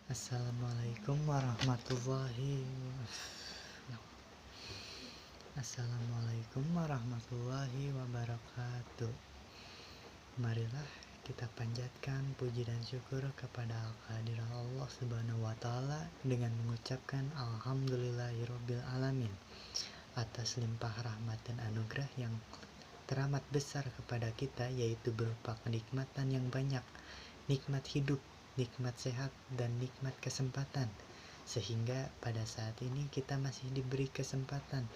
Assalamualaikum warahmatullahi wabarakatuh. Marilah kita panjatkan puji dan syukur kepada kehadiran Allah Subhanahu wa Ta'ala dengan mengucapkan Alhamdulillahirabbil alamin atas limpah rahmat dan anugerah yang teramat besar kepada kita, yaitu berupa kenikmatan yang banyak, nikmat hidup, nikmat sehat, dan nikmat kesempatan, sehingga pada saat ini kita masih diberi kesempatan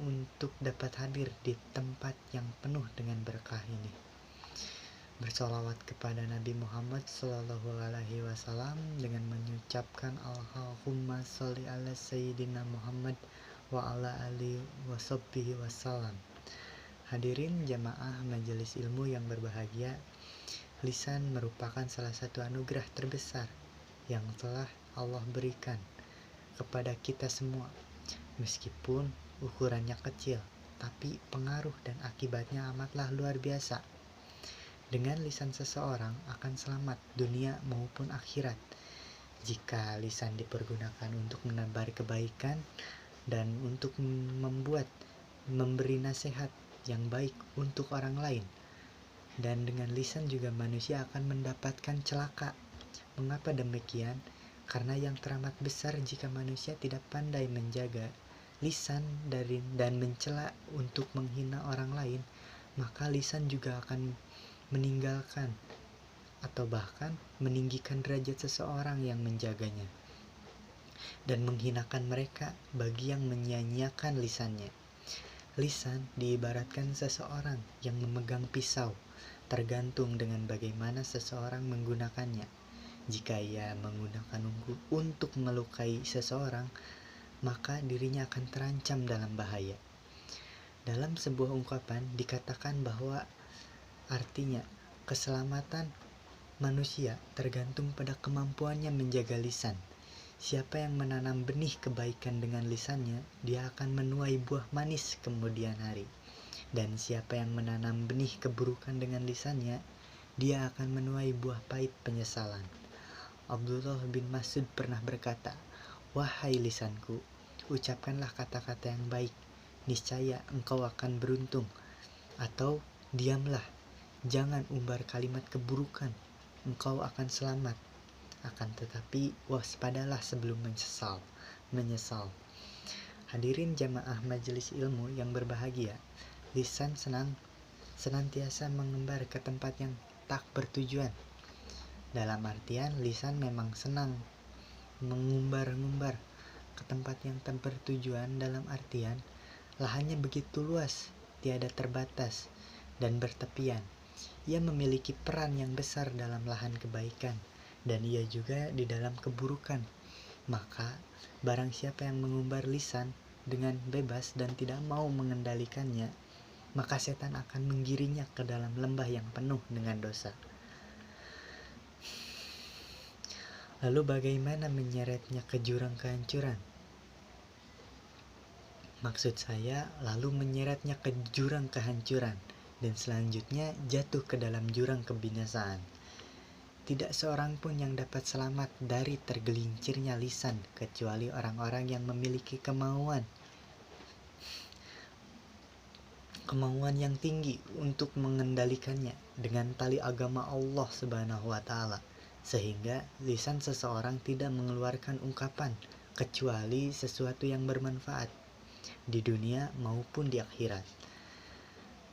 untuk dapat hadir di tempat yang penuh dengan berkah ini. Bersolawat kepada Nabi Muhammad Sallallahu Alaihi Wasallam dengan mengucapkan Allahumma sholli ala Sayyidina Muhammad wa ala alihi washabbihi wasallam. Hadirin jamaah majelis ilmu yang berbahagia, lisan merupakan salah satu anugerah terbesar yang telah Allah berikan kepada kita semua. Meskipun ukurannya kecil, tapi pengaruh dan akibatnya amatlah luar biasa. Dengan lisan seseorang akan selamat dunia maupun akhirat. Jika lisan dipergunakan untuk menebar kebaikan dan untuk memberi nasihat yang baik untuk orang lain. Dan dengan lisan juga manusia akan mendapatkan celaka. Mengapa demikian? Karena yang teramat besar jika manusia tidak pandai menjaga lisan dan mencela untuk menghina orang lain, maka lisan juga akan meninggalkan atau bahkan meninggikan derajat seseorang yang menjaganya dan menghinakan mereka bagi yang menyia-nyiakan lisannya. Lisan diibaratkan seseorang yang memegang pisau, tergantung dengan bagaimana seseorang menggunakannya. Jika ia menggunakan untuk melukai seseorang, maka dirinya akan terancam dalam bahaya. Dalam sebuah ungkapan dikatakan bahwa artinya keselamatan manusia tergantung pada kemampuannya menjaga lisan. Siapa yang menanam benih kebaikan dengan lisannya, dia akan menuai buah manis kemudian hari. Dan siapa yang menanam benih keburukan dengan lisannya, dia akan menuai buah pahit penyesalan. Abdullah bin Mas'ud pernah berkata, "Wahai lisanku, ucapkanlah kata-kata yang baik, niscaya engkau akan beruntung. Atau diamlah, jangan umbar kalimat keburukan, engkau akan selamat. Akan tetapi waspadalah sebelum menyesal." Hadirin jamaah majelis ilmu yang berbahagia, lisan senantiasa mengembar ke tempat yang tak bertujuan. Dalam artian lisan memang senang mengumbar-ngumbar ke tempat yang tak bertujuan, dalam artian lahannya begitu luas, tiada terbatas dan bertepian. Ia memiliki peran yang besar dalam lahan kebaikan, dan ia juga di dalam keburukan. Maka barang siapa yang mengumbar lisan dengan bebas dan tidak mau mengendalikannya, maka setan akan menggiringnya ke dalam lembah yang penuh dengan dosa. Lalu bagaimana menyeretnya ke jurang kehancuran? Maksud saya, lalu menyeretnya ke jurang kehancuran dan selanjutnya jatuh ke dalam jurang kebinasaan. Tidak seorang pun yang dapat selamat dari tergelincirnya lisan kecuali orang-orang yang memiliki kemauan yang tinggi untuk mengendalikannya dengan tali agama Allah Subhanahu wa Ta'ala, sehingga lisan seseorang tidak mengeluarkan ungkapan kecuali sesuatu yang bermanfaat di dunia maupun di akhirat.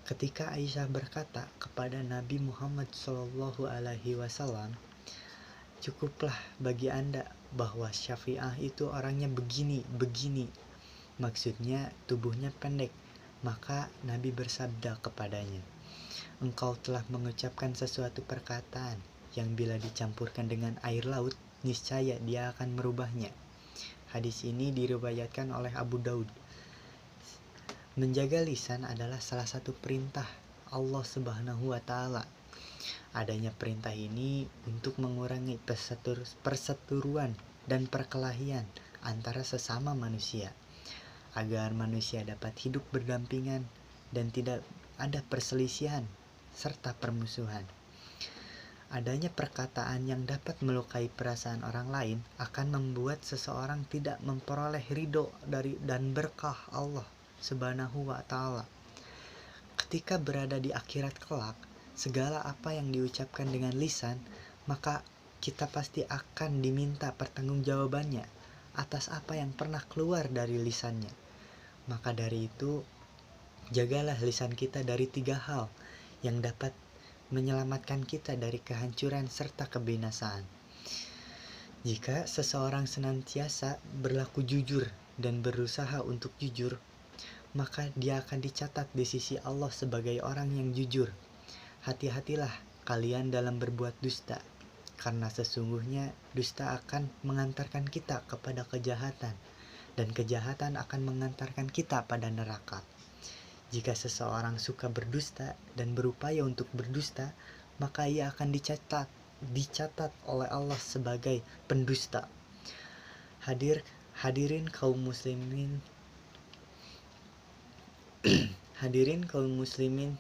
Ketika Aisyah berkata kepada Nabi Muhammad Sallallahu Alaihi Wasallam, "Cukuplah bagi Anda bahwa Syafi'ah itu orangnya begini, maksudnya tubuhnya pendek." Maka Nabi bersabda kepadanya, "Engkau telah mengucapkan sesuatu perkataan yang bila dicampurkan dengan air laut, niscaya dia akan merubahnya." Hadis ini diriwayatkan oleh Abu Daud. Menjaga lisan adalah salah satu perintah Allah Subhanahu wa Ta'ala. Adanya perintah ini untuk mengurangi perseteruan dan perkelahian antara sesama manusia, agar manusia dapat hidup berdampingan dan tidak ada perselisihan serta permusuhan. Adanya perkataan yang dapat melukai perasaan orang lain akan membuat seseorang tidak memperoleh ridho dari dan berkah Allah Subhanahu wa Ta'ala. Ketika berada di akhirat kelak, segala apa yang diucapkan dengan lisan, maka kita pasti akan diminta pertanggungjawabannya atas apa yang pernah keluar dari lisannya. Maka dari itu, jagalah lisan kita dari 3 hal yang dapat menyelamatkan kita dari kehancuran serta kebinasaan. Jika seseorang senantiasa berlaku jujur dan berusaha untuk jujur, maka dia akan dicatat di sisi Allah sebagai orang yang jujur. Hati-hatilah kalian dalam berbuat dusta, karena sesungguhnya dusta akan mengantarkan kita kepada kejahatan, dan kejahatan akan mengantarkan kita pada neraka. Jika seseorang suka berdusta dan berupaya untuk berdusta, maka ia akan dicatat oleh Allah sebagai pendusta. Hadirin kaum muslimin hadirin kaum muslimin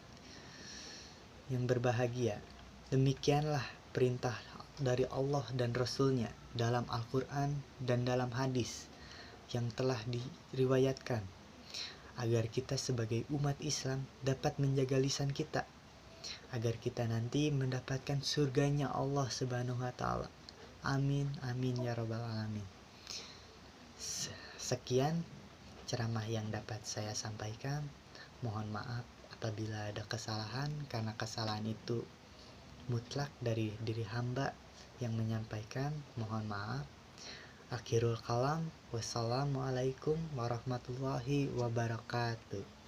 yang berbahagia, demikianlah perintah dari Allah dan Rasul-Nya dalam Al-Quran dan dalam hadis yang telah diriwayatkan, agar kita sebagai umat Islam dapat menjaga lisan kita, agar kita nanti mendapatkan surganya Allah Subhanahu wa Ta'ala. Amin, amin ya rabbal alamin. Sekian ceramah yang dapat saya sampaikan. Mohon maaf apabila ada kesalahan, karena kesalahan itu mutlak dari diri hamba yang menyampaikan. Mohon maaf. Akhirul kalam, wassalamualaikum warahmatullahi wabarakatuh.